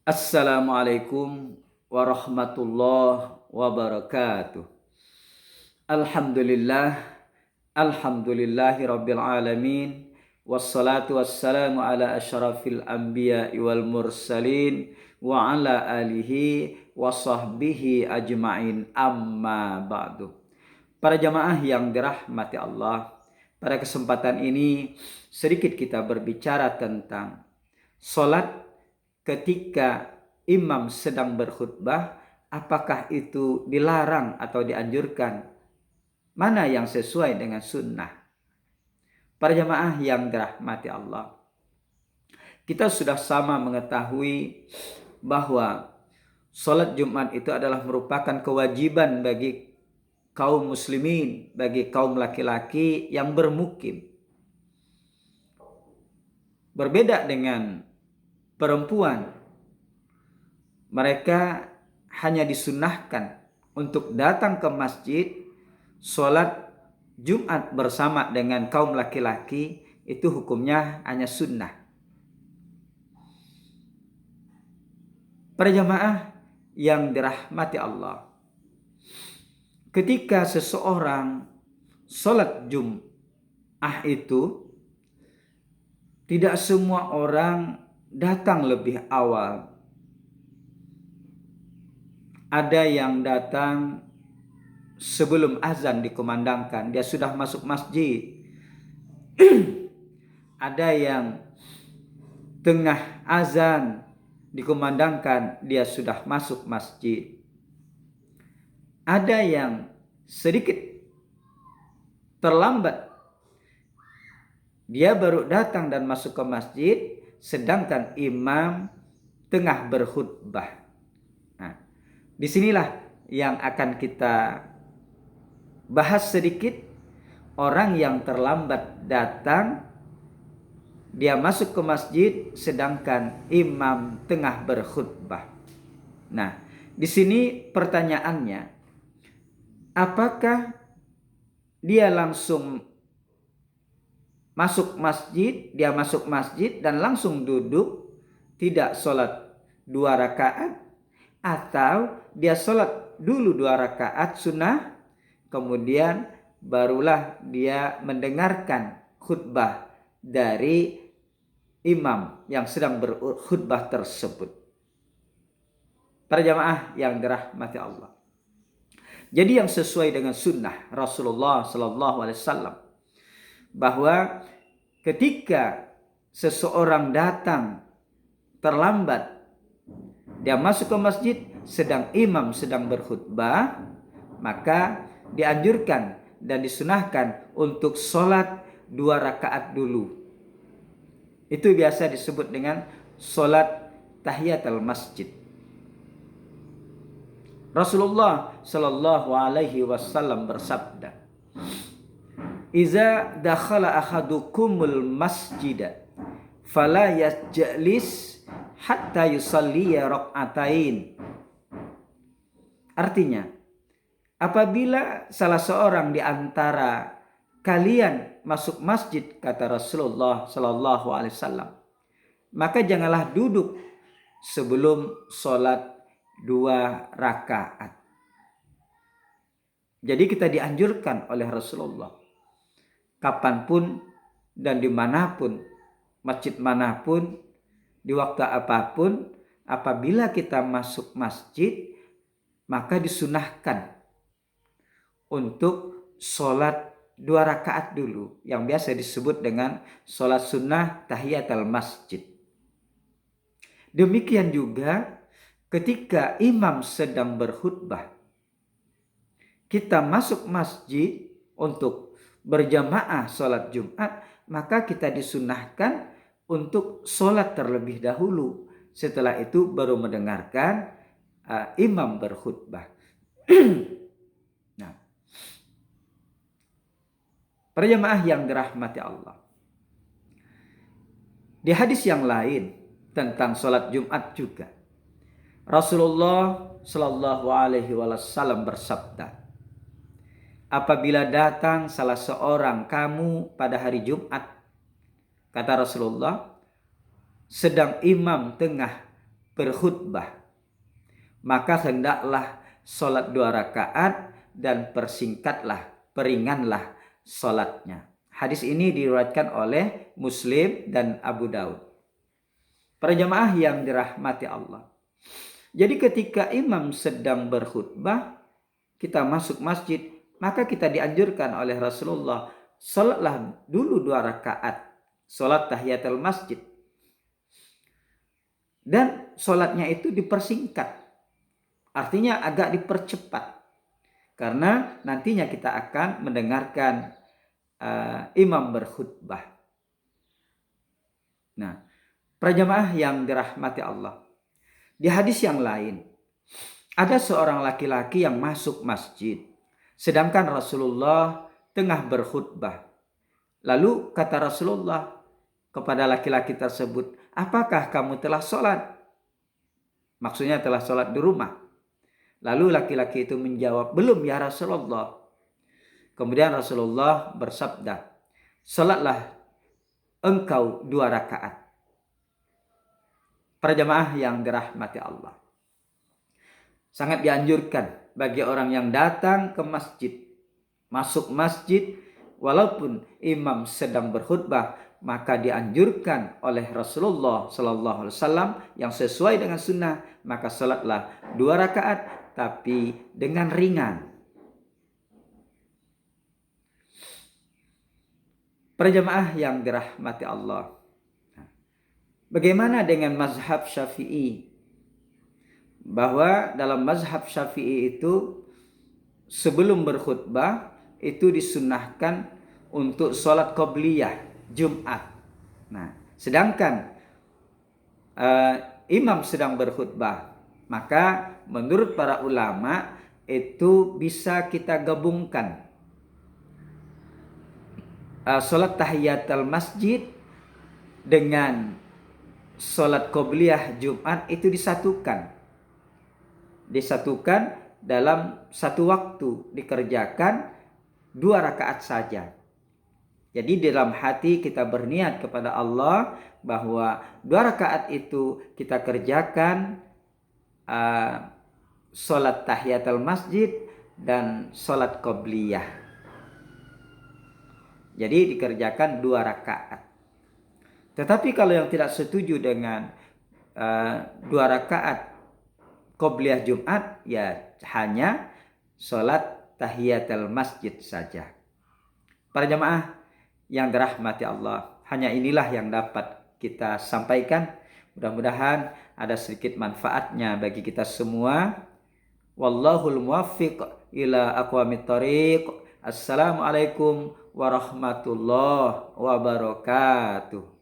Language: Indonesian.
Assalamualaikum warahmatullahi wabarakatuh. Alhamdulillah, alhamdulillahi rabbil alamin. Wassalatu wassalamu ala asyrafil anbiya'i wal mursalin wa ala alihi wa sahbihi ajma'in, amma ba'du. Para jamaah yang dirahmati Allah, pada kesempatan ini sedikit kita berbicara tentang salat ketika imam sedang berkhutbah. Apakah itu dilarang atau dianjurkan? Mana yang sesuai dengan sunnah? Para jamaah yang dirahmati Allah, kita sudah sama mengetahui bahwa sholat Jumat itu adalah merupakan kewajiban bagi kaum muslimin, bagi kaum laki-laki yang bermukim. Berbeda dengan perempuan, mereka hanya disunahkan untuk datang ke masjid, sholat Jumat bersama dengan kaum laki-laki, itu hukumnya hanya sunnah. Para jamaah yang dirahmati Allah, ketika seseorang sholat Jumat itu, tidak semua orang datang lebih awal. Ada yang datang sebelum azan dikumandangkan, dia sudah masuk masjid. Ada yang tengah azan dikumandangkan, dia sudah masuk masjid. Ada yang sedikit terlambat, dia baru datang dan masuk ke masjid, sedangkan imam tengah berkhutbah. Nah, disinilah yang akan kita bahas sedikit. Orang yang terlambat datang, dia masuk ke masjid sedangkan imam tengah berkhutbah. Nah, di sini pertanyaannya, apakah dia langsung masuk masjid, dia masuk masjid dan langsung duduk, tidak sholat 2 rakaat, atau dia sholat dulu 2 rakaat sunnah, kemudian barulah dia mendengarkan khutbah dari imam yang sedang berkhutbah tersebut. Para jamaah yang dirahmati Allah, jadi yang sesuai dengan sunnah Rasulullah Sallallahu Alaihi Wasallam, bahwa ketika seseorang datang terlambat, dia masuk ke masjid sedang imam sedang berkhutbah, maka dianjurkan dan disunahkan untuk sholat 2 rakaat dulu. Itu biasa disebut dengan sholat tahiyatul masjid. Rasulullah Sallallahu Alaihi Wasallam bersabda, "Iza dakhala ahadukumul masjida fala yajlis hatta yusalliya rak'atain." Artinya, apabila salah seorang di antara kalian masuk masjid, kata Rasulullah Sallallahu Alaihi Wasallam, maka janganlah duduk sebelum sholat 2 rakaat. Jadi kita dianjurkan oleh Rasulullah, kapanpun dan dimanapun, masjid manapun, di waktu apapun, apabila kita masuk masjid, maka disunahkan untuk sholat 2 rakaat dulu, yang biasa disebut dengan sholat sunnah tahiyatul masjid. Demikian juga ketika imam sedang berkhutbah, kita masuk masjid untuk berjamaah sholat Jumat, maka kita disunahkan untuk sholat terlebih dahulu. Setelah itu baru mendengarkan imam berkhutbah. Nah, para jamaah yang dirahmati Allah, di hadis yang lain tentang sholat Jumat juga, Rasulullah Sallallahu Alaihi Wasallam bersabda, apabila datang salah seorang kamu pada hari Jumat, kata Rasulullah, sedang imam tengah berkhutbah, maka hendaklah sholat 2 rakaat dan peringanlah sholatnya. Hadis ini diriwayatkan oleh Muslim dan Abu Daud. Para jamaah yang dirahmati Allah. Jadi ketika imam sedang berkhutbah, kita masuk masjid, maka kita dianjurkan oleh Rasulullah, sholatlah dulu 2 rakaat, sholat tahiyatul masjid. Dan sholatnya itu dipersingkat, artinya agak dipercepat, karena nantinya kita akan mendengarkan imam berkhutbah. Nah, para jamaah yang dirahmati Allah, di hadis yang lain, ada seorang laki-laki yang masuk masjid, sedangkan Rasulullah tengah berkhutbah. Lalu kata Rasulullah kepada laki-laki tersebut, apakah kamu telah sholat? Maksudnya telah sholat di rumah. Lalu laki-laki itu menjawab, belum ya Rasulullah. Kemudian Rasulullah bersabda, sholatlah engkau 2 rakaat. Para jamaah yang dirahmati Allah, sangat dianjurkan bagi orang yang datang ke masjid, masuk masjid, walaupun imam sedang berkhutbah, maka dianjurkan oleh Rasulullah Sallallahu Alaihi Wasallam yang sesuai dengan sunnah, maka salatlah 2 rakaat tapi dengan ringan. Para jamaah yang dirahmati Allah, bagaimana dengan mazhab Syafi'i? Bahwa dalam mazhab Syafi'i itu sebelum berkhutbah itu disunnahkan untuk sholat qobliyah Jumat. Nah, sedangkan imam sedang berkhutbah, maka menurut para ulama itu bisa kita gabungkan sholat tahiyatul masjid dengan sholat qobliyah Jumat itu disatukan dalam satu waktu, dikerjakan 2 rakaat saja. Jadi dalam hati kita berniat kepada Allah bahwa 2 rakaat itu kita kerjakan sholat tahiyatul masjid dan sholat qobliyah. Jadi dikerjakan 2 rakaat. Tetapi kalau yang tidak setuju dengan 2 rakaat qobliyah Jumat, ya hanya sholat tahiyatul masjid saja. Para jamaah yang dirahmati Allah, hanya inilah yang dapat kita sampaikan. Mudah-mudahan ada sedikit manfaatnya bagi kita semua. Wallahul muwaffiq ila aqwamit thoriq. Assalamualaikum warahmatullahi wabarakatuh.